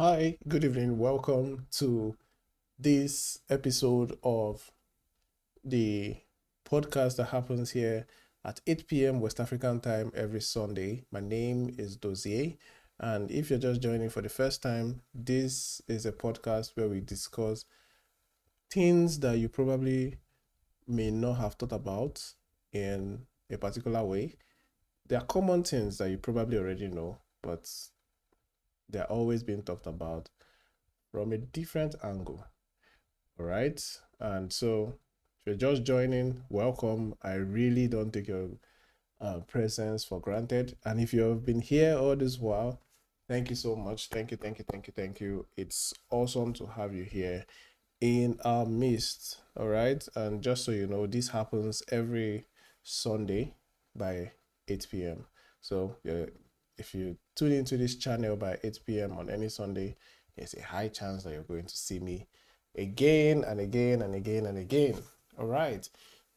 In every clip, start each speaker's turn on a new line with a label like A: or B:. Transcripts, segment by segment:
A: Hi, good evening. Welcome to this episode of the podcast that happens here at 8 p.m. West African time every Sunday. My name is Dozie, and if you're just joining for the first time, this is a podcast where we discuss things that you probably may not have thought about in a particular way. There are common things that you probably already know, but they're always being talked about from a different angle. All right. And so, if you're just joining, welcome. I really don't take your presence for granted. And if you have been here all this while, thank you so much. Thank you, thank you, thank you, thank you. It's awesome to have you here in our midst. All right. And just so you know, this happens every Sunday by 8 p.m. So, if you tune into this channel by 8 p.m. on any Sunday, there's a high chance that you're going to see me again and again and again and again. All right.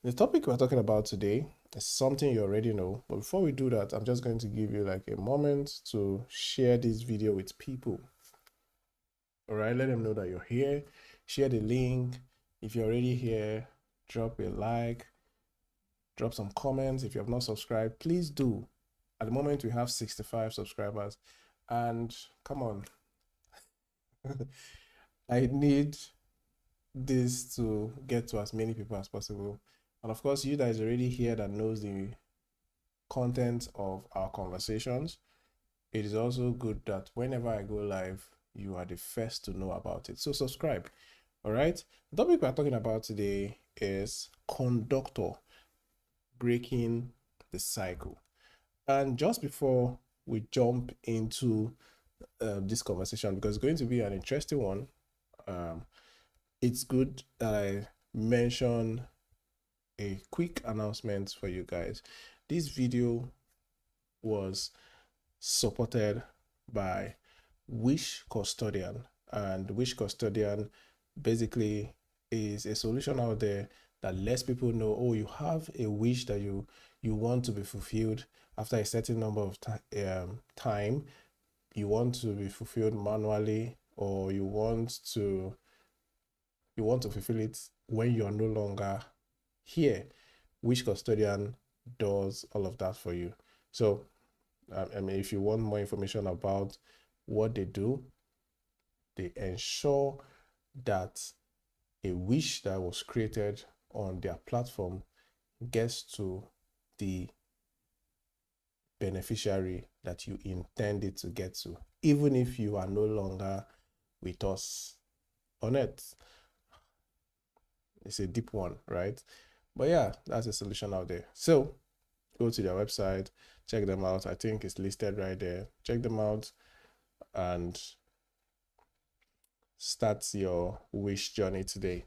A: The topic we're talking about today is something you already know. But before we do that, I'm just going to give you like a moment to share this video with people. All right. Let them know that you're here. Share the link. If you're already here, drop a like, drop some comments. If you have not subscribed, please do. At the moment, we have 65 subscribers. And come on, I need this to get to as many people as possible. And of course, you guys already here that knows the content of our conversations. It is also good that whenever I go live, you are the first to know about it. So subscribe. All right. The topic we're talking about today is Conductor, breaking the cycle. And just before we jump into this conversation, because it's going to be an interesting one, it's good that I mention a quick announcement for you guys. This video was supported by Wish Custodian, and Wish Custodian basically is a solution out there that lets people know, oh, you have a wish that you want to be fulfilled after a certain number of time. You want to be fulfilled manually, or you want to fulfill it when you're no longer here. Wish Custodian does all of that for you. So I mean, if you want more information about what they do, they ensure that a wish that was created on their platform gets to the beneficiary that you intend it to get to, even if you are no longer with us on it. It's a deep one, right? But yeah, that's a solution out there. So go to their website, check them out. I think it's listed right there. Check them out and start your wish journey today.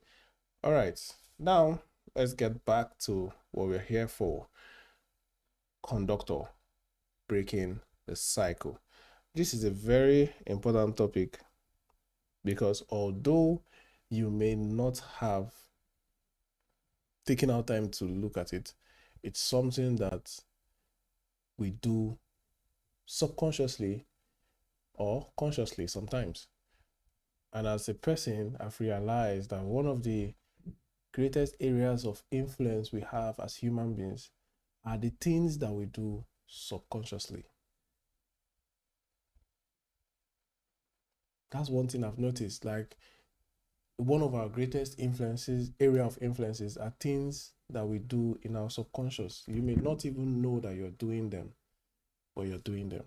A: All right, now let's get back to what we're here for. Conductor, breaking the cycle. This is a very important topic because although you may not have taken out time to look at it, it's something that we do subconsciously or consciously sometimes. And as a person, I've realized that one of the greatest areas of influence we have as human beings are the things that we do subconsciously. That's one thing I've noticed. Like, one of our greatest area of influences are things that we do in our subconscious. You may not even know that you're doing them, but you're doing them.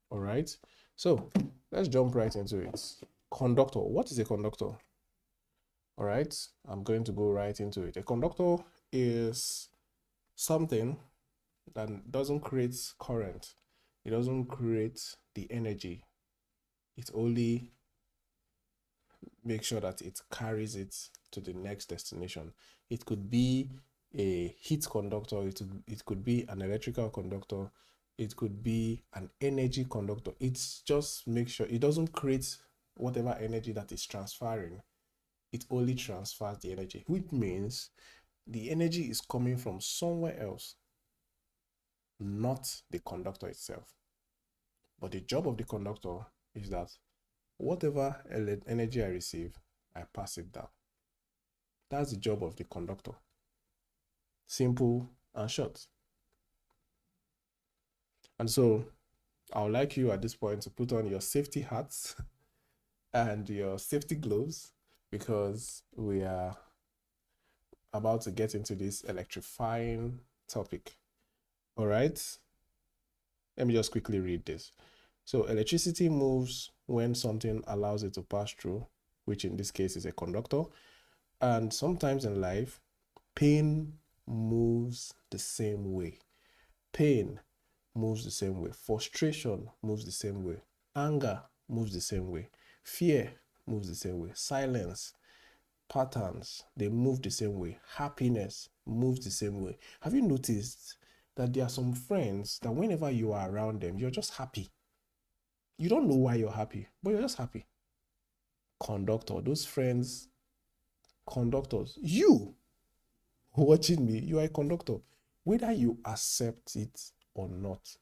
A: All right. So let's jump right into it. Conductor. What is a conductor? All right. I'm going to go right into it. A conductor is something that doesn't create current. It doesn't create the energy. It only makes sure that it carries it to the next destination. It could be a heat conductor. It could be an electrical conductor. It could be an energy conductor. It's just make sure it doesn't create whatever energy that is transferring. It only transfers the energy, which means the energy is coming from somewhere else, not the conductor itself. But the job of the conductor is that whatever energy I receive, I pass it down. That's the job of the conductor. Simple and short. And so I would like you at this point to put on your safety hats and your safety gloves, because we are about to get into this electrifying topic. All right. Let me just quickly read this. So electricity moves when something allows it to pass through, which in this case is a conductor. And sometimes in life, pain moves the same way. Pain moves the same way. Frustration moves the same way. Anger moves the same way. Fear moves the same way. Silence, patterns, they move the same way. Happiness moves the same way. Have you noticed that there are some friends that whenever you are around them, you're just happy? You don't know why you're happy, but you're just happy. Conductor, those friends, conductors, you watching me, you are a conductor. Whether you accept it or not,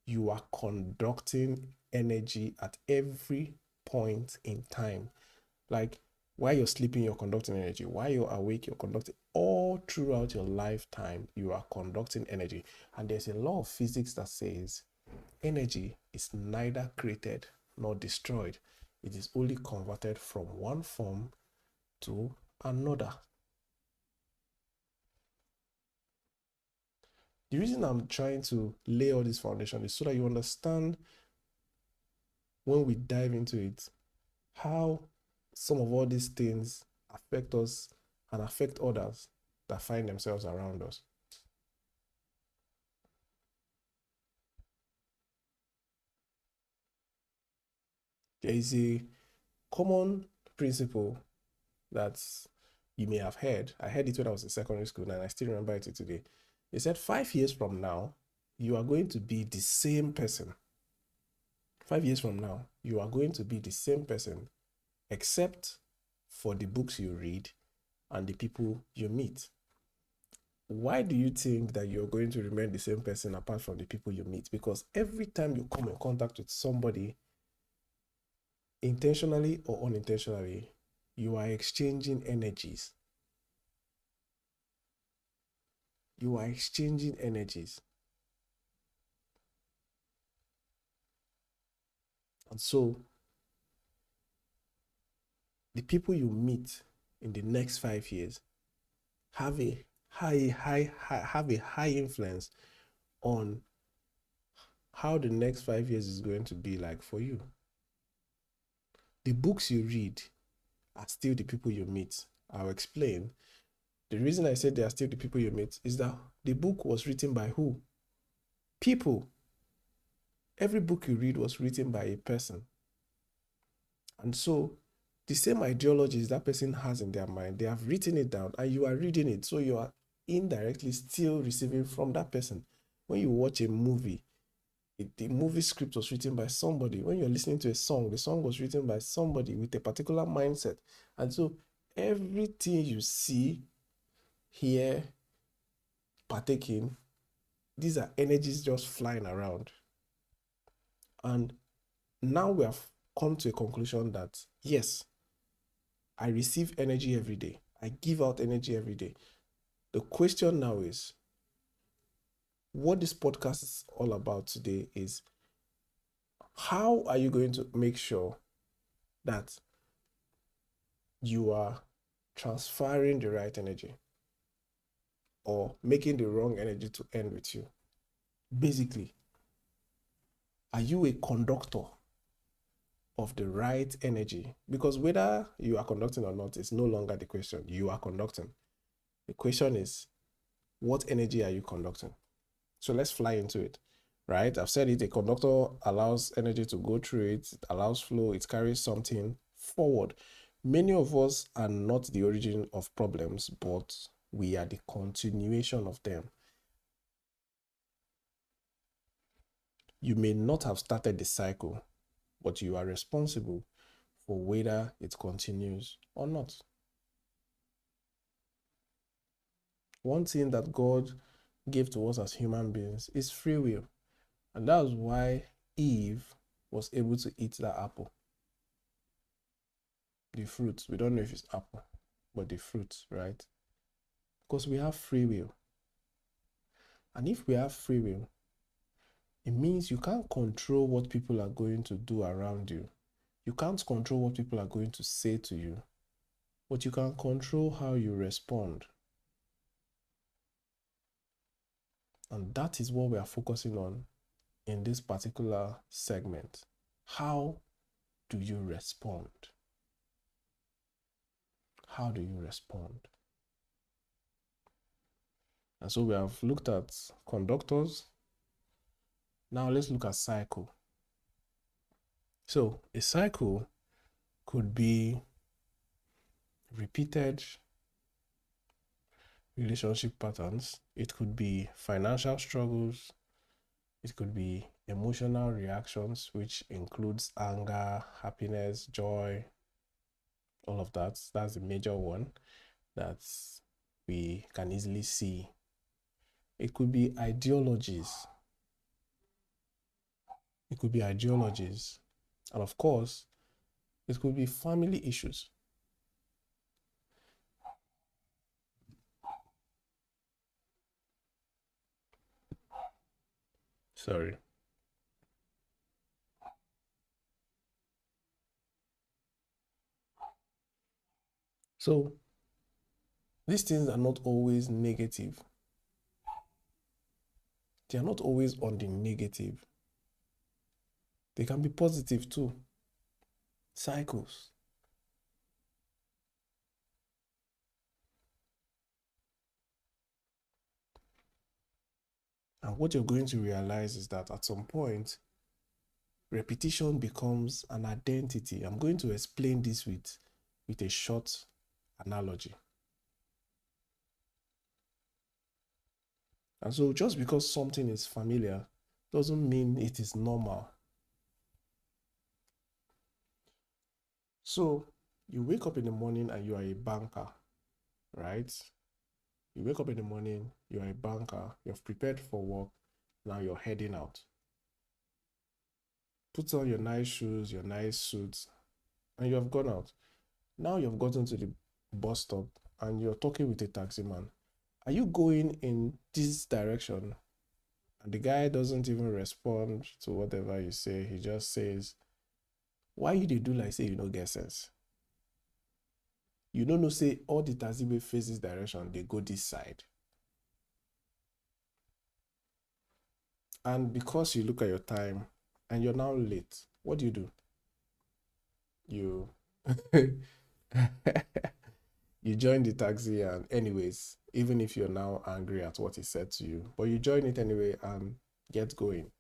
A: you are conducting energy at every point in time. Like, while you're sleeping, you're conducting energy. While you're awake, you're conducting. All throughout your lifetime, you are conducting energy. And there's a law of physics that says energy is neither created nor destroyed. It is only converted from one form to another. The reason I'm trying to lay all this foundation is so that you understand, when we dive into it, how some of all these things affect us and affect others that find themselves around us. There is a common principle that you may have heard. I heard it when I was in secondary school, and I still remember it today. They said 5 years from now, you are going to be the same person. 5 years from now, you are going to be the same person, except for the books you read and the people you meet. Why do you think that you're going to remain the same person apart from the people you meet? Because every time you come in contact with somebody, intentionally or unintentionally, you are exchanging energies. You are exchanging energies. And so, the people you meet in the next 5 years have a high influence on how the next 5 years is going to be like for you. The books you read are still the people you meet. I'll explain. The reason I said they are still the people you meet is that the book was written by who? People. Every book you read was written by a person. And so, the same ideologies that person has in their mind, they have written it down and you are reading it. So you are indirectly still receiving from that person. When you watch a movie, the movie script was written by somebody. When you're listening to a song, the song was written by somebody with a particular mindset. And so everything you see, hear, partake in, these are energies just flying around. And now we have come to a conclusion that, yes, I receive energy every day. I give out energy every day. The question now is, what this podcast is all about today is, how are you going to make sure that you are transferring the right energy or making the wrong energy to end with you? Basically, are you a conductor of the right energy? Because whether you are conducting or not is no longer the question. You are conducting. The question is, what energy are you conducting? So let's fly into it, right? I've said it, a conductor allows energy to go through it, it allows flow, it carries something forward. Many of us are not the origin of problems, but we are the continuation of them. You may not have started the cycle, but you are responsible for whether it continues or not. One thing that God gave to us as human beings is free will. And that was why Eve was able to eat that apple. the fruit. We don't know if it's apple, but the fruit, right? Because we have free will. And if we have free will, it means you can't control what people are going to do around you. You can't control what people are going to say to you, but you can control how you respond. And that is what we are focusing on in this particular segment. How do you respond? How do you respond? And so we have looked at conductors. Now let's look at cycle. So a cycle could be repeated relationship patterns. It could be financial struggles. It could be emotional reactions, which includes anger, happiness, joy, all of that. That's the major one that we can easily see. It could be ideologies. It could be ideologies. And of course, it could be family issues. Sorry. So these things are not always negative. They are not always on the negative. They can be positive too. Cycles. And what you're going to realize is that at some point, repetition becomes an identity. I'm going to explain this with a short analogy. And so just because something is familiar doesn't mean it is normal. So you wake up in the morning and you are a banker, right? You wake up in the morning, you are a banker, you've prepared for work, now you're heading out. Put on your nice shoes, your nice suits, and you have gone out. Now you've gotten to the bus stop and you're talking with a taxi man. Are you going in this direction? And the guy doesn't even respond to whatever you say. He just says, why you dey do like say you no get sense? You don't know say all the taxi wey face this direction, they go this side. And because you look at your time and you're now late, what do? You you join the taxi, and anyways, even if you're now angry at what he said to you, but you join it anyway and get going.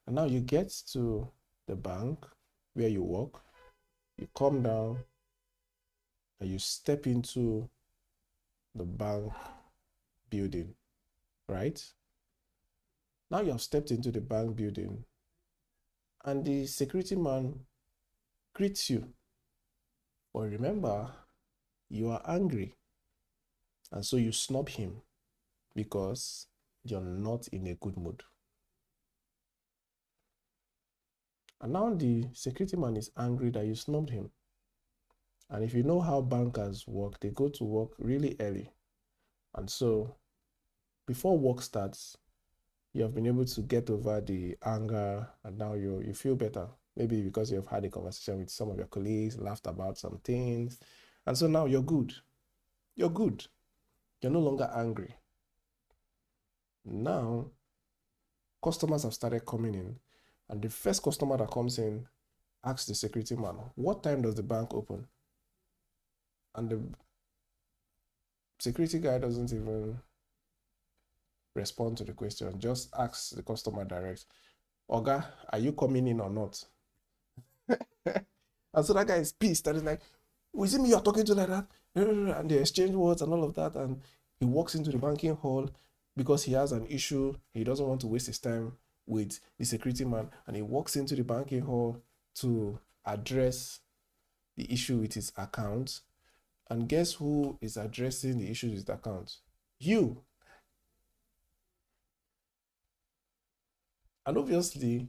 A: And now you get to the bank where you work, you come down and you step into the bank building, right? Now you have stepped into the bank building and the security man greets you. But remember, you are angry. And so you snub him because you're not in a good mood. And now the security man is angry that you snubbed him. And if you know how bankers work, they go to work really early. And so before work starts, you have been able to get over the anger and now you feel better. Maybe because you've had a conversation with some of your colleagues, laughed about some things. And so now you're good. You're good. You're no longer angry. Now, customers have started coming in. And the first customer that comes in asks the security man, what time does the bank open? And the security guy doesn't even respond to the question, just asks the customer direct, Oga, are you coming in or not? And so that guy is pissed and he's like, is it me you're talking to like that? And they exchange words and all of that. And he walks into the banking hall because he has an issue. He doesn't want to waste his time with the security man. And he walks into the banking hall to address the issue with his account. And guess who is addressing the issue with his account? You. And obviously,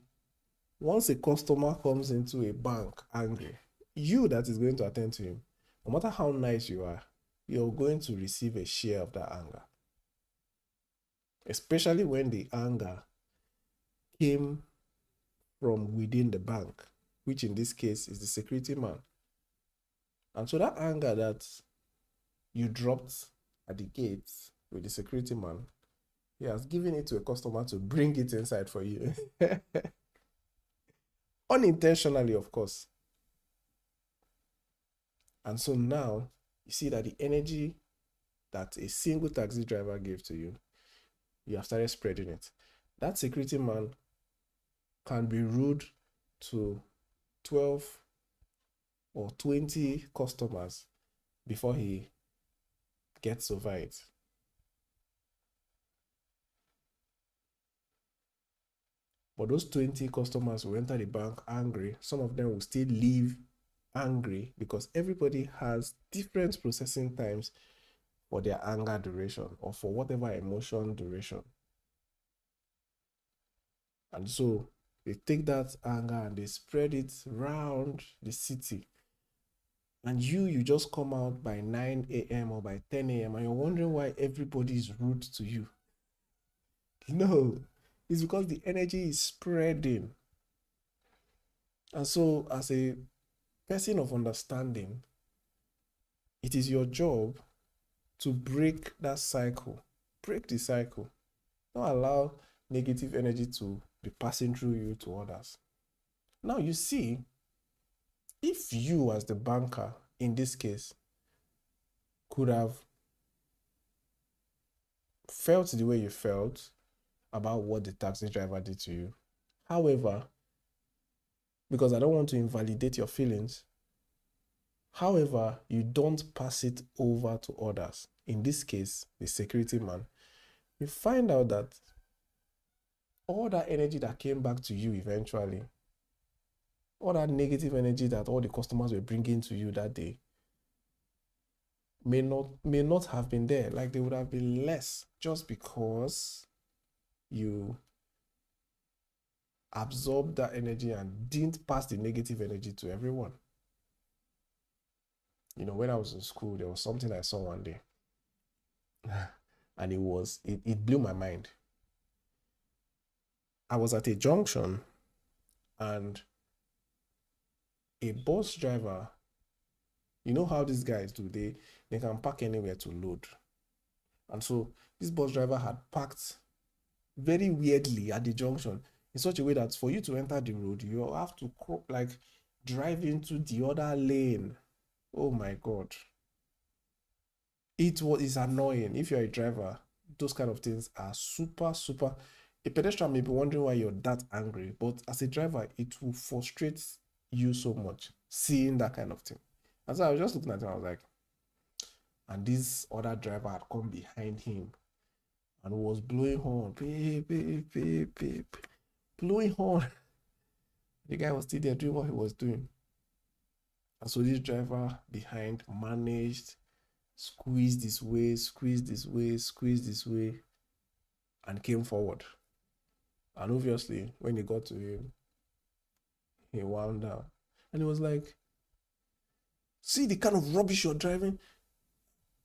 A: once a customer comes into a bank angry, you that is going to attend to him, no matter how nice you are, you're going to receive a share of that anger. Especially when the anger came from within the bank, which in this case is the security man. And so that anger that you dropped at the gate with the security man, he has given it to a customer to bring it inside for you. Unintentionally, of course. And so now you see that the energy that a single taxi driver gave to you, you have started spreading it. That security man can be rude to 12 or 20 customers before he gets over it. But those 20 customers will enter the bank angry. Some of them will still leave angry because everybody has different processing times for their anger duration or for whatever emotion duration. And so they take that anger and they spread it around the city. And you just come out by 9 a.m. or by 10 a.m. and you're wondering why everybody is rude to you. No, it's because the energy is spreading. And so as a person of understanding, it is your job to break that cycle. Break the cycle. Don't allow negative energy to be passing through you to others. Now you see, if you as the banker in this case could have felt the way you felt about what the taxi driver did to you, however, because I don't want to invalidate your feelings, however, you don't pass it over to others, in this case, the security man, you find out that all that energy that came back to you eventually, all that negative energy that all the customers were bringing to you that day may not have been there. Like they would have been less just because you absorbed that energy and didn't pass the negative energy to everyone. You know, when I was in school, there was something I saw one day and it blew my mind. I was at a junction and a bus driver, you know how these guys do, they can park anywhere to load. And so this bus driver had parked very weirdly at the junction in such a way that for you to enter the road, you have to like drive into the other lane. Oh my God. It's annoying. If you're a driver, those kind of things are super, super. A pedestrian may be wondering why you're that angry, but as a driver, it will frustrate you so much seeing that kind of thing. And so I was just looking at him, I was like, and this other driver had come behind him and was blowing horn, beep, beep, beep, beep, blowing horn. The guy was still there doing what he was doing. And so this driver behind managed squeeze this way, squeeze this way, squeeze this way, and came forward. And obviously, when he got to him, he wound down. And he was like, see the kind of rubbish you're driving?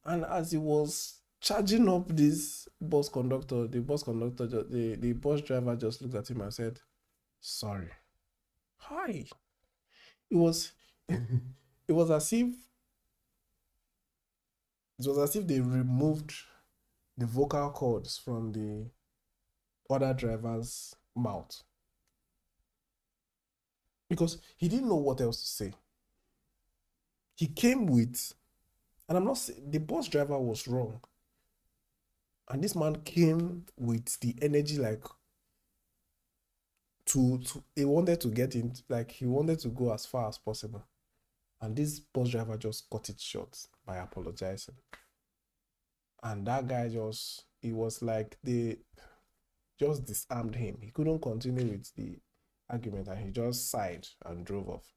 A: And as he was charging up this bus conductor, the bus driver just looked at him and said, sorry. Hi. It was as if they removed the vocal cords from the other driver's mouth. Because he didn't know what else to say. He came with, and I'm not saying the bus driver was wrong. And this man came with the energy like he wanted to get in, like he wanted to go as far as possible. And this bus driver just cut it short by apologizing. And that guy it was like they just disarmed him. He couldn't continue with the argument and he just sighed and drove off.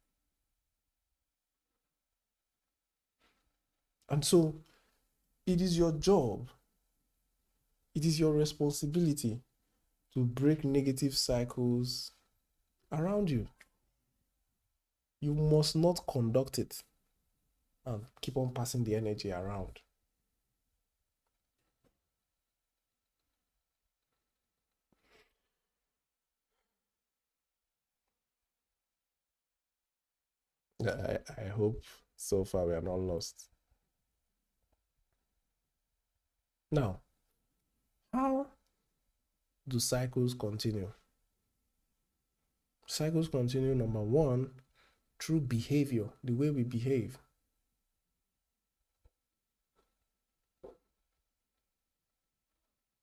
A: And so it is your job, it is your responsibility to break negative cycles around you. You must not conduct it. and keep on passing the energy around. I hope so far we are not lost. Now, how do cycles continue? Cycles continue, number one, through behavior, the way we behave.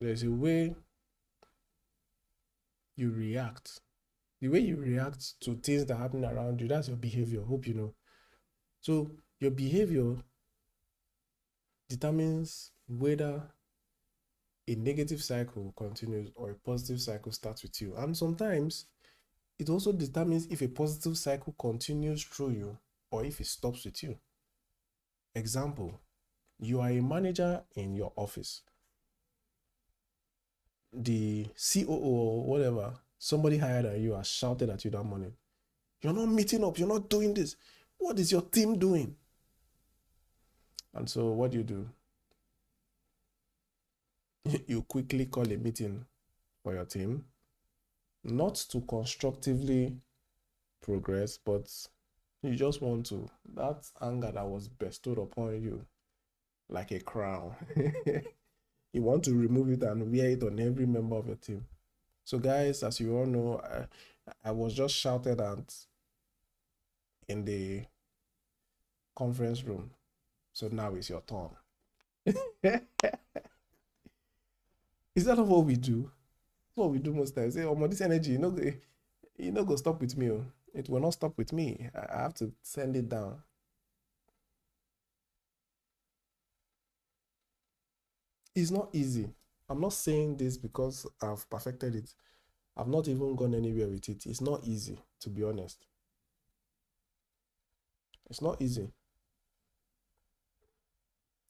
A: There's a way you react. The way you react to things that happen around you, that's your behavior. Hope you know. So your behavior determines whether a negative cycle continues or a positive cycle starts with you. And sometimes it also determines if a positive cycle continues through you or if it stops with you. Example, you are a manager in your office. The COO or whatever, somebody higher than you has shouted at you that morning. You're not meeting up, you're not doing this. What is your team doing? And so what do? You quickly call a meeting for your team, not to constructively progress, but you just want to, that anger that was bestowed upon you like a crown, you want to remove it and wear it on every member of your team. So guys, as you all know, I was just shouted at in the conference room. So now it's your turn. Is that not what we do? What we do most times? Say, oh, this energy, you know, go stop with me. It will not stop with me. I have to send it down. It's not easy. I'm not saying this because I've perfected it. I've not even gone anywhere with it. It's not easy, to be honest. It's not easy.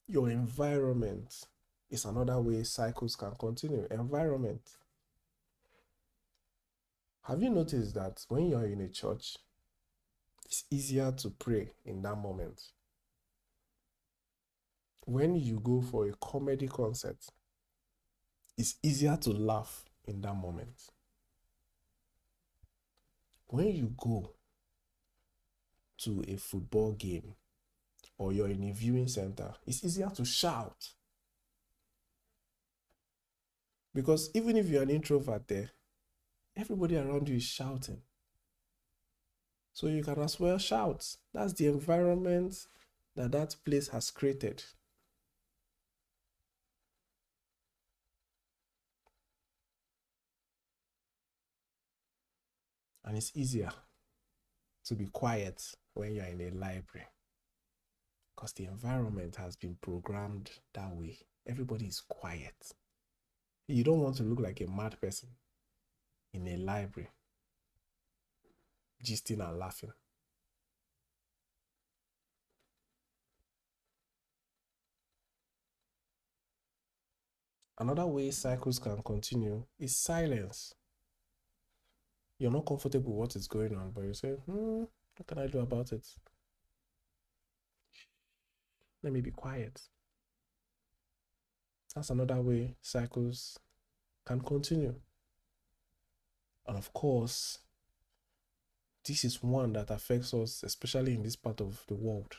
A: Your environment is another way cycles can continue. Environment. Have you noticed that when you're in a church, it's easier to pray in that moment? When you go for a comedy concert, it's easier to laugh in that moment. When you go to a football game or you're in a viewing center, it's easier to shout. Because even if you're an introvert there, everybody around you is shouting. So you can as well shout. That's the environment that place has created. And it's easier to be quiet when you're in a library because the environment has been programmed that way. Everybody is quiet. You don't want to look like a mad person in a library, gisting and laughing. Another way cycles can continue is silence. You're not comfortable with what is going on, but you say, what can I do about it? Let me be quiet. That's another way cycles can continue. And of course, this is one that affects us, especially in this part of the world.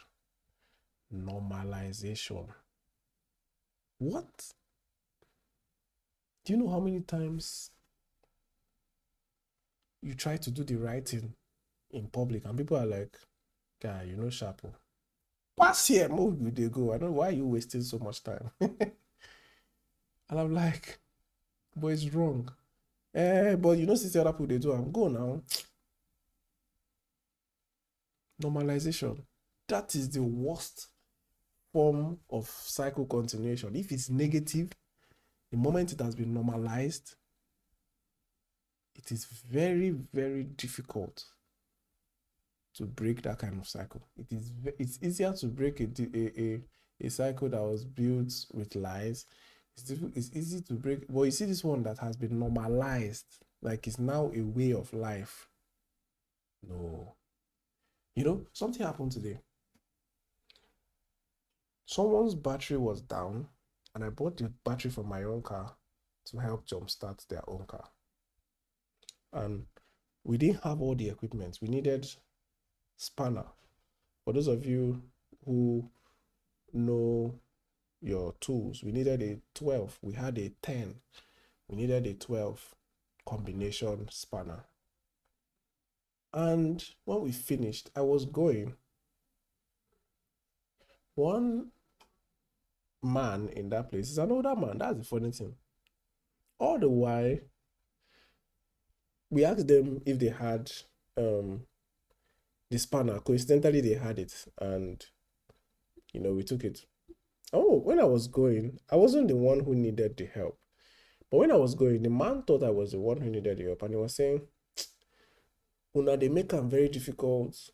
A: Normalization. What? Do you know how many times you try to do the right thing in public and people are like, guy, you know, sharp. Pass here, move you, they go. I don't know why are you wasting so much time. And I'm like, but it's wrong. But you know, since the other people they do, I'm go now. Normalization. That is the worst form of cycle continuation. If it's negative, the moment it has been normalized, it is very, very difficult to break that kind of cycle. It's easier to break a cycle that was built with lies. It's easy to break, but you see this one that has been normalized, like it's now a way of life. No. You know, something happened today. Someone's battery was down, and I bought the battery from my own car to help jumpstart their own car. And we didn't have all the equipment. We needed spanner. For those of you who know your tools, we needed a 12. We had a 10. We needed a 12 combination spanner. And when we finished, I was going. One man in that place is an older man. That's the funny thing. All the while, we asked them if they had the spanner. Coincidentally, they had it, and we took it. Oh, when I was going, I wasn't the one who needed the help. But when I was going, the man thought I was the one who needed the help, and he was saying, "Una, they make it very difficult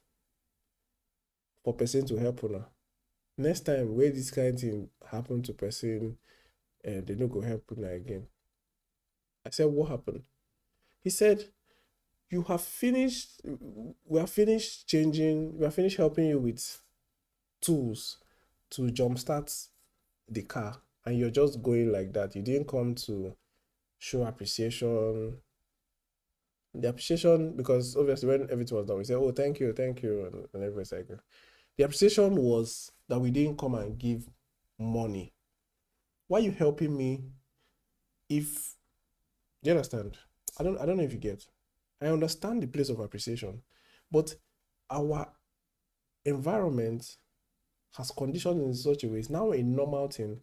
A: for person to help una. Next time, where this kind of thing happen to person, they don't go help una again." I said, "What happened?" He said, we have finished helping you with tools to jumpstart the car, and you're just going like that. You didn't come to show appreciation. The appreciation, because obviously when everything was done, we said, "Oh, thank you," and everybody's like, the appreciation was that we didn't come and give money. Why are you helping me? If do you understand? I don't know if you get. I understand the place of appreciation, but our environment has conditioned in such a way. It's now a normal thing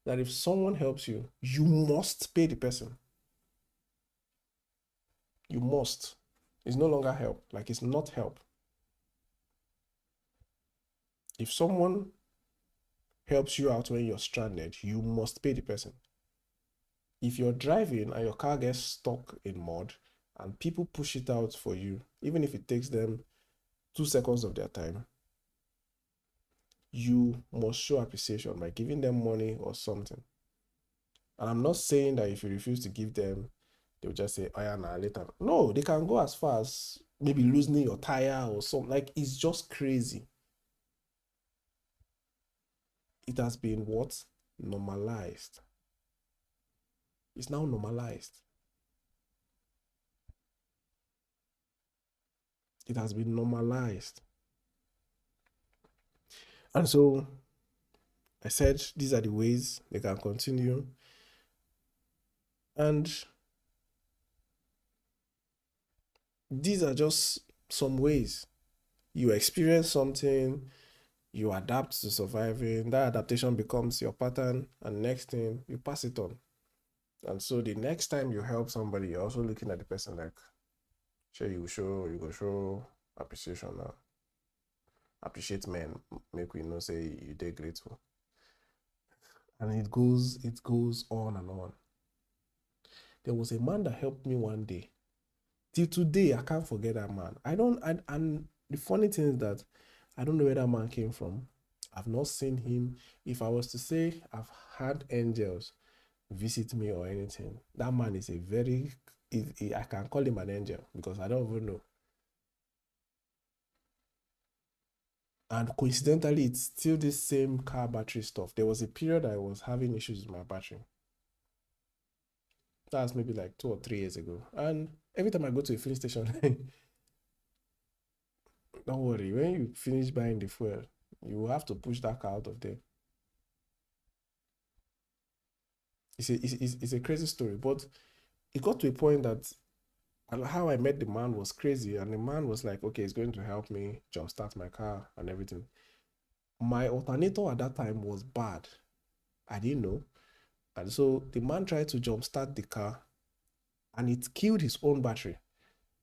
A: that if someone helps you, you must pay the person. You must. It's no longer help. Like, it's not help. If someone helps you out when you're stranded, you must pay the person. If you're driving and your car gets stuck in mud and people push it out for you, even if it takes them 2 seconds of their time, you must show appreciation by giving them money or something. And I'm not saying that if you refuse to give them, they'll just say, "Oh yeah, nah, later." No, they can go as far as maybe loosening your tire or something. Like, it's just crazy. It has been what? Normalized. It's now normalized. It has been normalized. And so I said these are the ways they can continue. And these are just some ways. You experience something, you adapt to surviving, that adaptation becomes your pattern, and next thing, you pass it on. And so the next time you help somebody, you're also looking at the person like, sure, you go show appreciation now. Appreciate men, make we know say you did grateful. And it goes on and on. There was a man that helped me one day. Till today, I can't forget that man. And the funny thing is that I don't know where that man came from. I've not seen him. If I was to say I've had angels visit me or anything, that man is I can call him an angel because I don't even know. And coincidentally, it's still the same car battery stuff. There was a period I was having issues with my battery. That's maybe like 2 or 3 years ago. And every time I go to a filling station, don't worry, when you finish buying the fuel, you will have to push that car out of there. It's a crazy story, but it got to a point that how I met the man was crazy, and the man was like, "Okay, he's going to help me jumpstart my car and everything." My alternator at that time was bad. I didn't know. And so the man tried to jumpstart the car and it killed his own battery.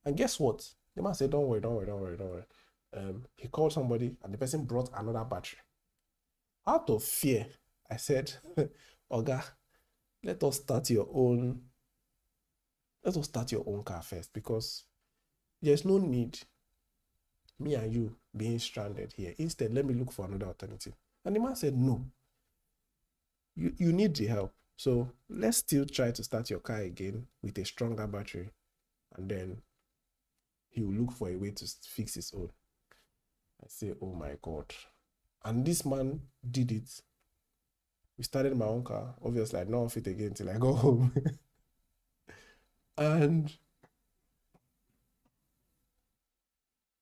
A: And guess what? The man said, "Don't worry, don't worry, don't worry, don't worry." He called somebody and the person brought another battery. Out of fear, I said, "Oga, let us start your own car first, because there's no need me and you being stranded here. Instead, let me look for another alternative." And the man said, "No, you need the help. So let's still try to start your car again with a stronger battery, and then he will look for a way to fix his own." I say, "Oh my God." And this man did it We started my own car. Obviously, I don't off it again till I go home. And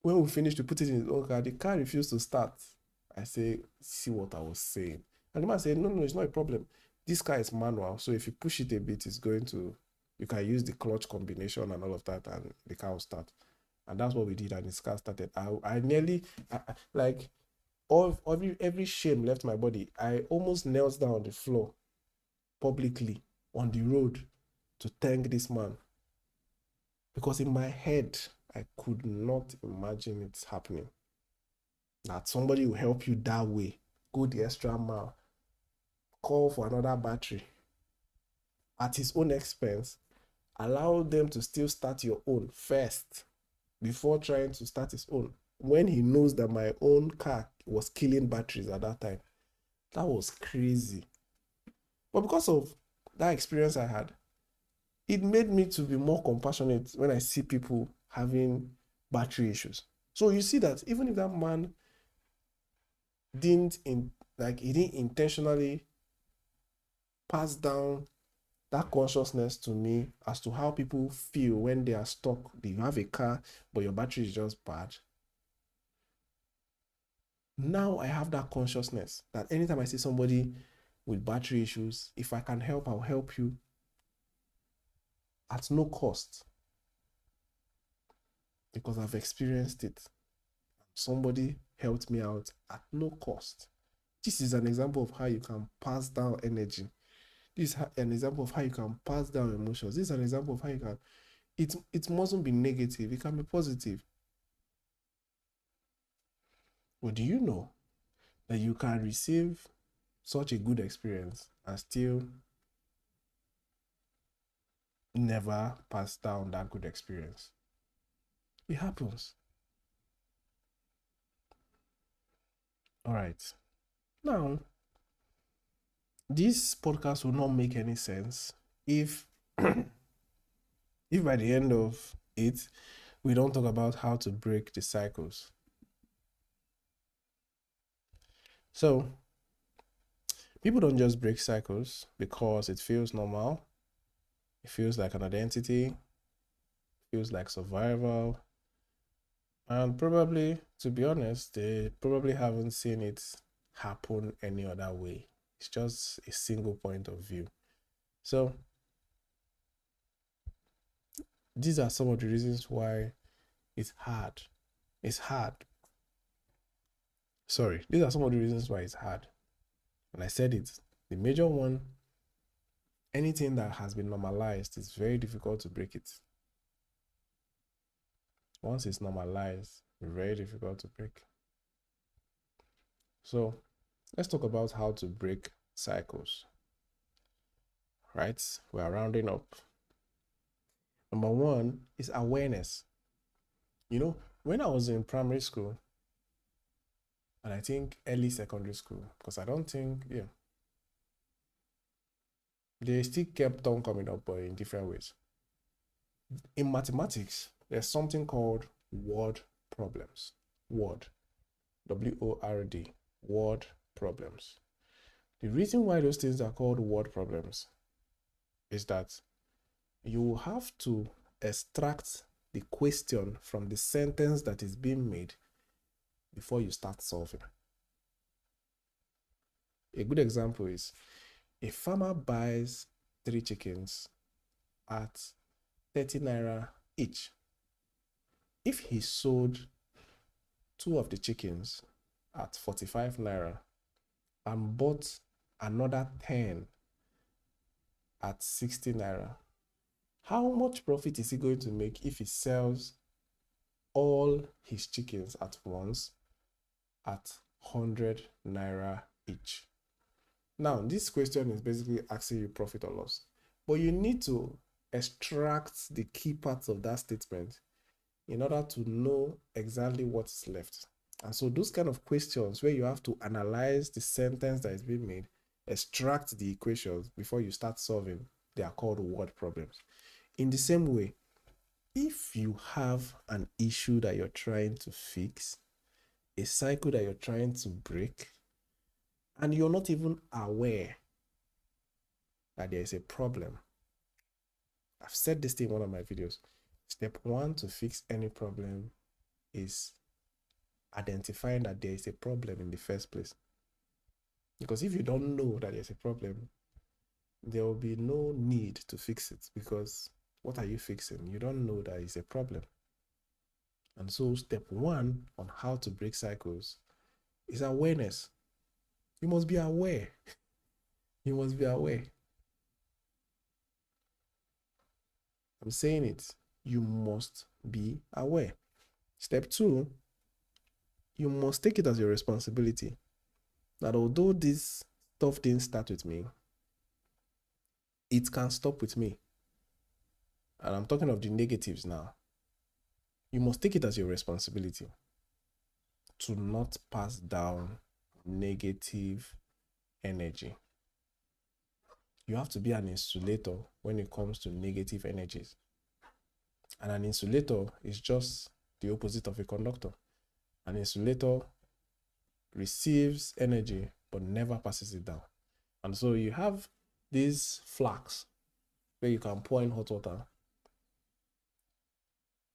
A: when we finished, we put it in his own car. The car refused to start. I say, see what I was saying. And the man said, no, it's not a problem. This car is manual. So if you push it a bit, it's going to, you can use the clutch combination and all of that, and the car will start. And that's what we did. And his car started. I nearly, like, every shame left my body. I almost knelt down on the floor publicly on the road to thank this man. Because in my head, I could not imagine it happening. That somebody will help you that way, go the extra mile, call for another battery at his own expense, allow them to still start your own first before trying to start his own, when he knows that my own car was killing batteries at that time. That was crazy. But because of that experience I had, it made me to be more compassionate when I see people having battery issues. So you see that even if that man didn't intentionally pass down that consciousness to me as to how people feel when they are stuck. You have a car, but your battery is just bad. Now I have that consciousness that anytime I see somebody with battery issues, if I can help, I'll help you at no cost, because I've experienced it. Somebody helped me out at no cost. This is an example of how you can pass down energy. This is an example of how you can pass down emotions. This is an example of how you can, it mustn't be negative, it can be positive. But do you know that you can receive such a good experience and still never pass down that good experience? It happens. All right. Now, this podcast will not make any sense if if by the end of it we don't talk about how to break the cycles. So people don't just break cycles because it feels normal, it feels like an identity, feels like survival, and probably, to be honest, they probably haven't seen it happen any other way. It's just a single point of view. So these are some of the reasons why it's hard. It's hard. Sorry, these are some of the reasons why it's hard. And I said it. The major one, anything that has been normalized, it's very difficult to break it. Once it's normalized, very difficult to break. So let's talk about how to break cycles. Right? We're rounding up. Number one is awareness. You know, when I was in primary school, and I think early secondary school, because I don't think, they still kept on coming up, but in different ways. In mathematics, there's something called word problems. Word. W-O-R-D. Word problems. The reason why those things are called word problems is that you have to extract the question from the sentence that is being made before you start solving. A good example is a farmer buys 3 chickens at 30 naira each. If he sold 2 of the chickens at 45 naira and bought another 10 at 60 naira, how much profit is he going to make if he sells all his chickens at once at 100 naira each? Now, this question is basically asking you profit or loss, but you need to extract the key parts of that statement in order to know exactly what's left. And so those kind of questions where you have to analyze the sentence that is being made, extract the equations before you start solving, they are called word problems. In the same way, if you have an issue that you're trying to fix, a cycle that you're trying to break, and you're not even aware that there is a problem. I've said this thing in one of my videos. Step one to fix any problem is identifying that there is a problem in the first place. Because if you don't know that there's a problem, there will be no need to fix it, because what are you fixing? You don't know that it's a problem. And so step one on how to break cycles is awareness. You must be aware. You must be aware. I'm saying it. You must be aware. Step two, you must take it as your responsibility that although this stuff didn't start with me, it can stop with me. And I'm talking of the negatives now. You must take it as your responsibility to not pass down negative energy. You have to be an insulator when it comes to negative energies. And an insulator is just the opposite of a conductor. An insulator receives energy but never passes it down. And so you have these flasks where you can pour in hot water,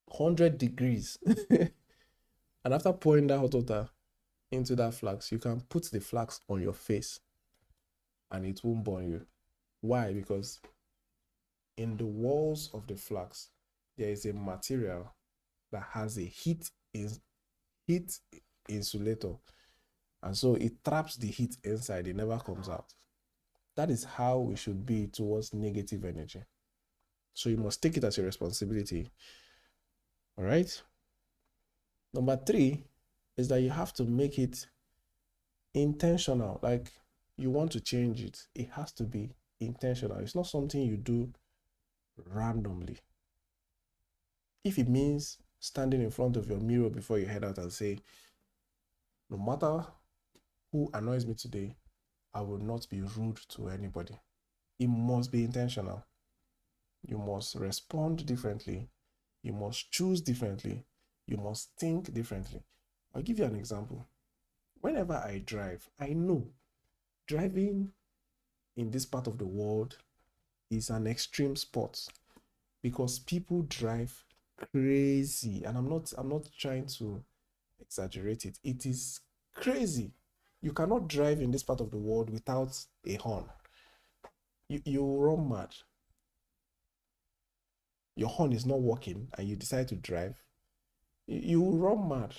A: 100 degrees. And after pouring that hot water into that flask, you can put the flask on your face and it won't burn you. Why? Because in the walls of the flask, there is a material that has a heat insulator. And so it traps the heat inside, it never comes out. That is how we should be towards negative energy. So you must take it as your responsibility. All right? Number three is that you have to make it intentional. Like, you want to change it, it has to be intentional. It's not something you do randomly. If it means standing in front of your mirror before you head out and say, no matter who annoys me today, I will not be rude to anybody. It must be intentional. You must respond differently. You must choose differently. You must think differently. I'll give you an example. Whenever I drive, I know driving in this part of the world is an extreme sport because people drive crazy. And I'm not trying to exaggerate it. It is crazy. You cannot drive in this part of the world without a horn. You run mad. Your horn is not working and you decide to drive. You run mad.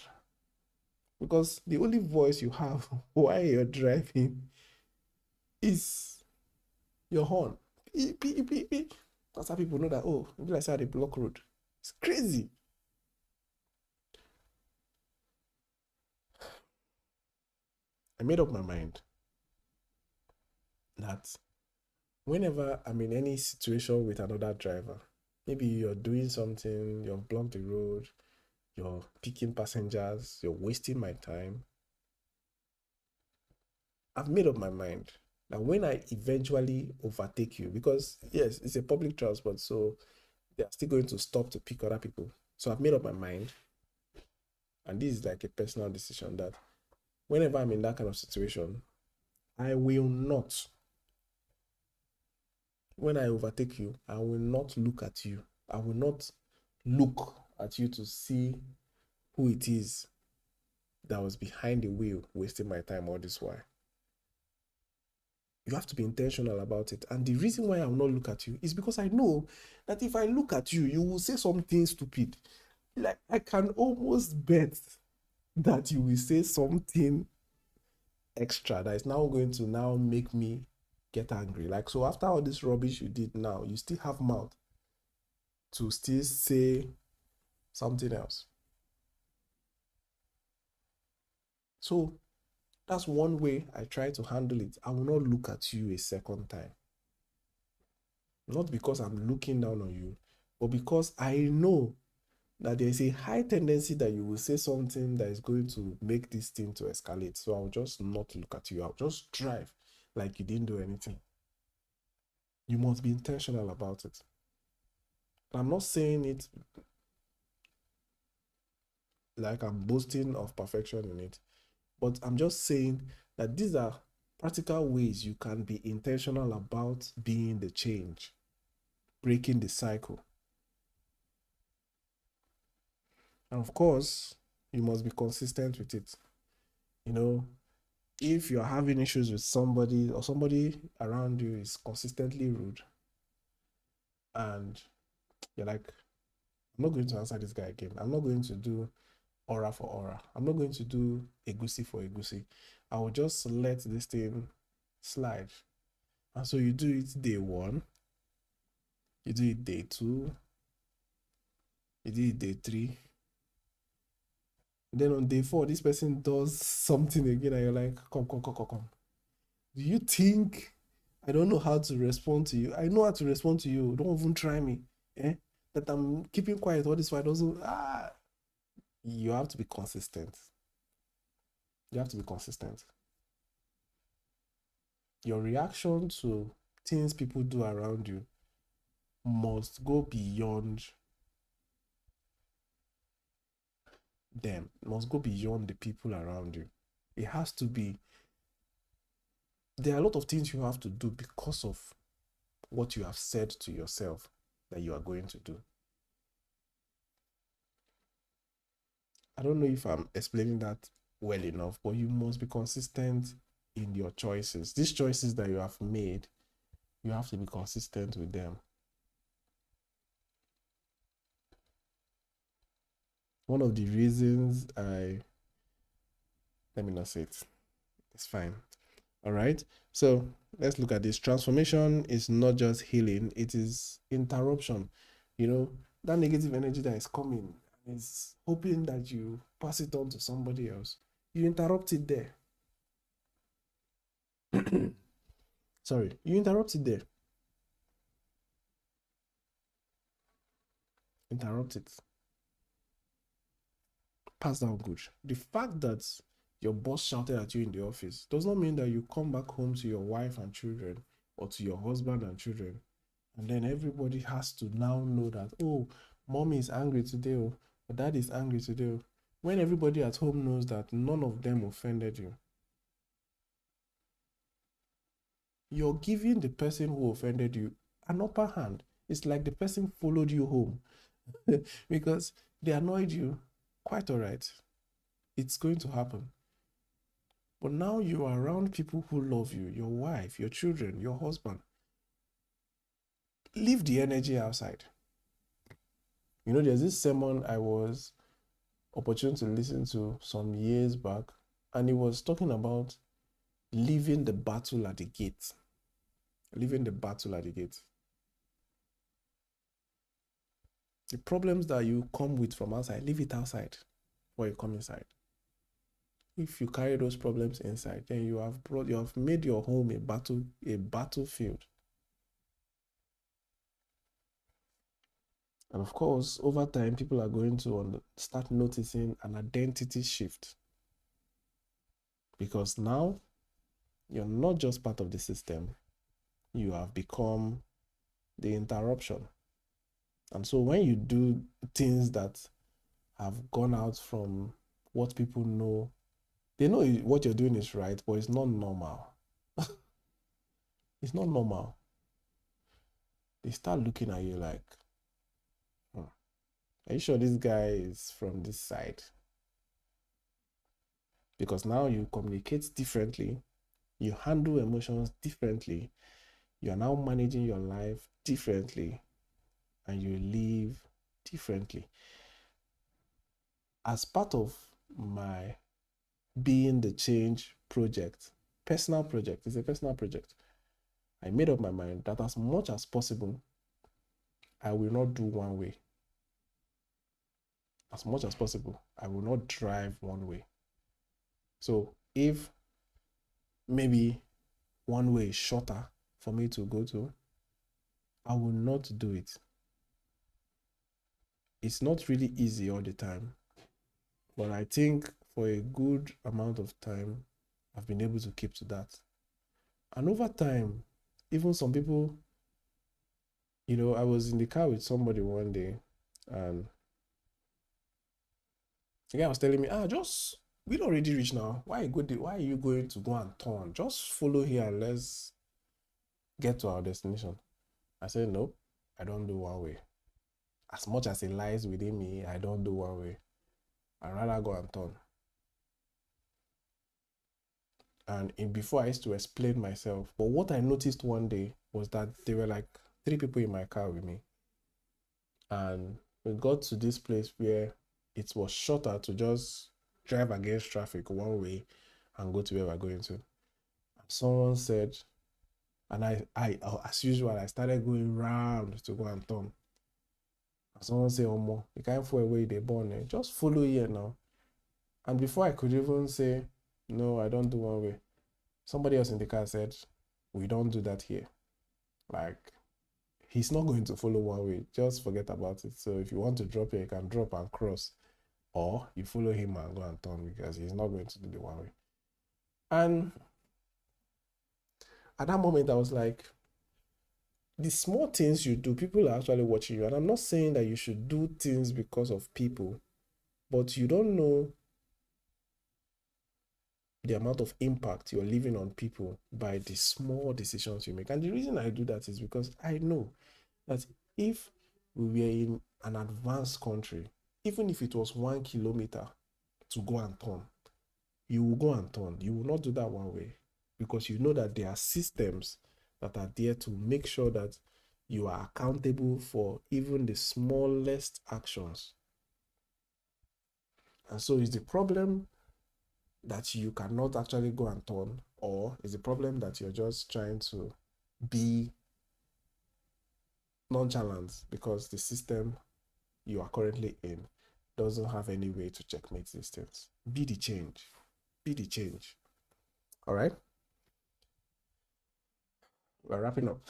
A: Because the only voice you have while you're driving is your horn. Beep, beep, beep, beep. That's how people know that, oh, maybe I saw the block road. It's crazy. I made up my mind that whenever I'm in any situation with another driver, maybe you're doing something, you've blocked the road, you're picking passengers, you're wasting my time. I've made up my mind that when I eventually overtake you, because yes, it's a public transport, so they are still going to stop to pick other people. So I've made up my mind, and this is like a personal decision, that whenever I'm in that kind of situation, I will not, when I overtake you, I will not look at you. I will not look at you to see who it is that was behind the wheel wasting my time all this while. You have to be intentional about it. And the reason why I will not look at you is because I know that if I look at you, you will say something stupid. Like, I can almost bet that you will say something extra that is now going to now make me get angry. Like, so after all this rubbish you did now, you still have mouth to still say something else. So that's one way I try to handle it. I will not look at you a second time. Not because I'm looking down on you, but because I know that there is a high tendency that you will say something that is going to make this thing to escalate. So I'll just not look at you. I'll just drive like you didn't do anything. You must be intentional about it. I'm not saying it like I'm boasting of perfection in it, but I'm just saying that these are practical ways you can be intentional about being the change, breaking the cycle. And of course, you must be consistent with it. You know, if you're having issues with somebody or somebody around you is consistently rude and you're like, I'm not going to answer this guy again. I'm not going to do aura for aura. I'm not going to do egusi for egusi. I will just let this thing slide. And so you do it day one, you do it day two, you do it day three. And then on day four, this person does something again, and you're like, come, come, come, come, come. Do you think I don't know how to respond to you? I know how to respond to you. Don't even try me. Eh? That I'm keeping quiet all this while also. You have to be consistent. You have to be consistent. Your reaction to things people do around you must go beyond them, must go beyond the people around you. It has to be. There are a lot of things you have to do because of what you have said to yourself that you are going to do. I don't know if I'm explaining that well enough, but you must be consistent in your choices. These choices that you have made, you have to be consistent with them. One of the reasons let me not say it. It's fine. All right. So let's look at this. Transformation is not just healing, it is interruption. You know, that negative energy that is coming is hoping that you pass it on to somebody else. You interrupt it there. Sorry, you interrupt it there. Interrupt it. Pass down good. The fact that your boss shouted at you in the office does not mean that you come back home to your wife and children or to your husband and children, and then everybody has to now know that, oh, mommy is angry today, or dad is angry today. When everybody at home knows that none of them offended you, you're giving the person who offended you an upper hand. It's like the person followed you home because they annoyed you. Quite all right. It's going to happen. But now you are around people who love you, your wife, your children, your husband. Leave the energy outside. You know, there's this sermon I was opportune to listen to some years back, and it was talking about leaving the battle at the gate. Leaving the battle at the gate. The problems that you come with from outside, leave it outside before you come inside. If you carry those problems inside, then you have made your home a battlefield. And of course, over time, people are going to start noticing an identity shift. Because now, you're not just part of the system, you have become the interruption. And so when you do things that have gone out from what people know, they know what you're doing is right, but it's not normal. It's not normal. They start looking at you like, are you sure this guy is from this side? Because now you communicate differently, you handle emotions differently, you are now managing your life differently, and you live differently. As part of my being the change project, personal project, it's a personal project. I made up my mind that as much as possible, I will not do one way. As much as possible, I will not drive one way. So if maybe one way is shorter for me to go to, I will not do it. It's not really easy all the time, but I think for a good amount of time, I've been able to keep to that. And over time, even some people, you know, I was in the car with somebody one day, and the guy was telling me, just We don't already reach now. Why are you going to go and turn? Just follow here and let's get to our destination. I said, nope, I don't do one way. As much as it lies within me, I don't do one way. I'd rather go and turn. And before I used to explain myself, but what I noticed one day was that there were like 3 people in my car with me. And we got to this place where it was shorter to just drive against traffic one way and go to where we're going to. And someone said, and I as usual, I started going round to go and turn. And someone said, Omo, you can't fall away they born, just follow here now. And before I could even say, no, I don't do one way, somebody else in the car said, we don't do that here. Like, he's not going to follow one way. Just forget about it. So if you want to drop here, you can drop and cross. Or you follow him and go and turn because he's not going to do the one way. And at that moment, I was like, the small things you do, people are actually watching you. And I'm not saying that you should do things because of people, but you don't know the amount of impact you're leaving on people by the small decisions you make. And the reason I do that is because I know that if we were in an advanced country, even if it was 1 kilometer to go and turn, you will go and turn. You will not do that one way because you know that there are systems that are there to make sure that you are accountable for even the smallest actions. And so is the problem that you cannot actually go and turn, or is the problem that you're just trying to be nonchalant because the system you are currently in doesn't have any way to checkmate these things? Be the change. Be the change. All right? We're wrapping up.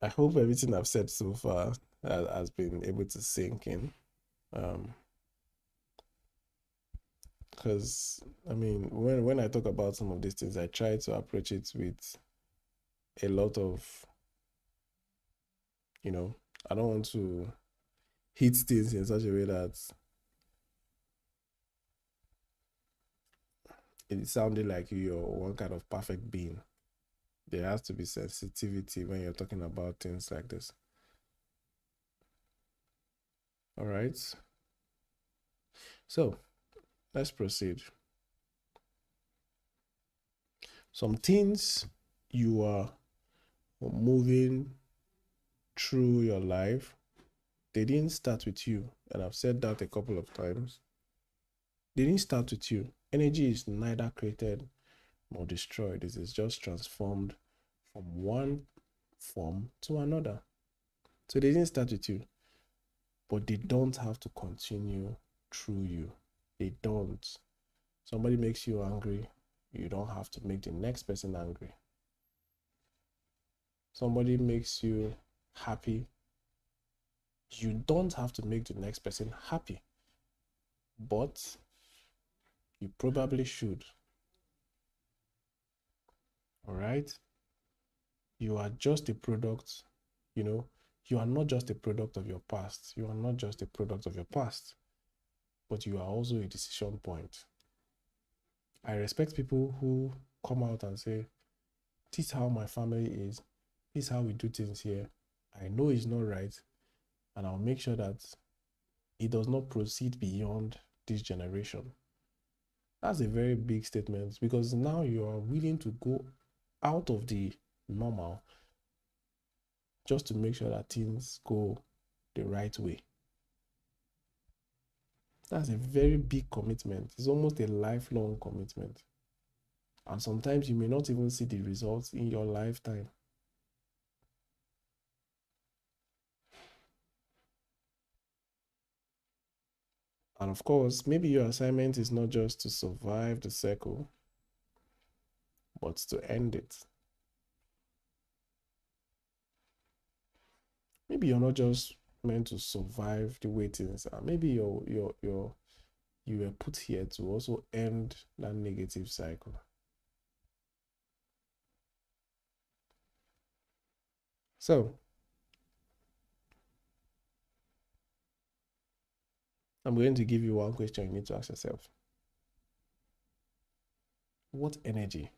A: I hope everything I've said so far has been able to sink in. Because I mean, when I talk about some of these things, I try to approach it with a lot of, I don't want to hit things in such a way that it sounded like you're one kind of perfect being. There has to be sensitivity when you're talking about things like this. All right. So let's proceed. Some things you are moving through your life, they didn't start with you. And I've said that a couple of times. They didn't start with you. Energy is neither created nor destroyed. It is just transformed from one form to another. So they didn't start with you, but they don't have to continue through you. They don't. Somebody makes you angry, you don't have to make the next person angry. Somebody makes you happy, you don't have to make the next person happy. But you probably should. All right? You are just a product, you are not just a product of your past. You are not just a product of your past, but you are also a decision point. I respect people who come out and say, this is how my family is. This is how we do things here. I know it's not right, and I'll make sure that it does not proceed beyond this generation. That's a very big statement because now you are willing to go out of the normal just to make sure that things go the right way. That's a very big commitment. It's almost a lifelong commitment. And sometimes you may not even see the results in your lifetime. And of course, maybe your assignment is not just to survive the circle, but to end it. Maybe you're not just meant to survive the way things are. Maybe you were put here to also end that negative cycle. So I'm going to give you one question you need to ask yourself. What energy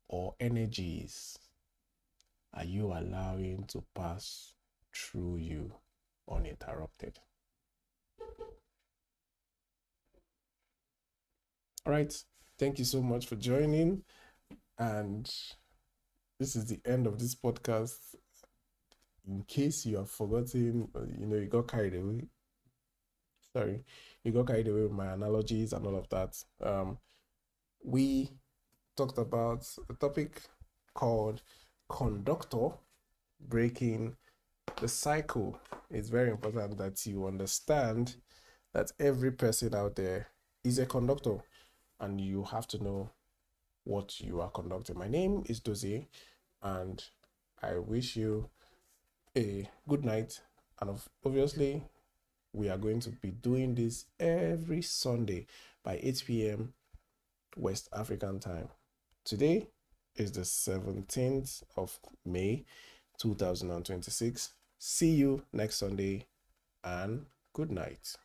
A: or energies are you allowing to pass through you uninterrupted? All right. Thank you so much for joining. And this is the end of this podcast. In case you have forgotten, you got carried away. Sorry, you got carried away with my analogies and all of that. We talked about a topic called Conductor, breaking the cycle. It's very important that you understand that every person out there is a conductor, and you have to know what you are conducting. My name is Dozie, and I wish you a good night. And obviously, we are going to be doing this every Sunday by 8 p.m. West African time. Today is the 17th of May, 2026. See you next Sunday, and good night.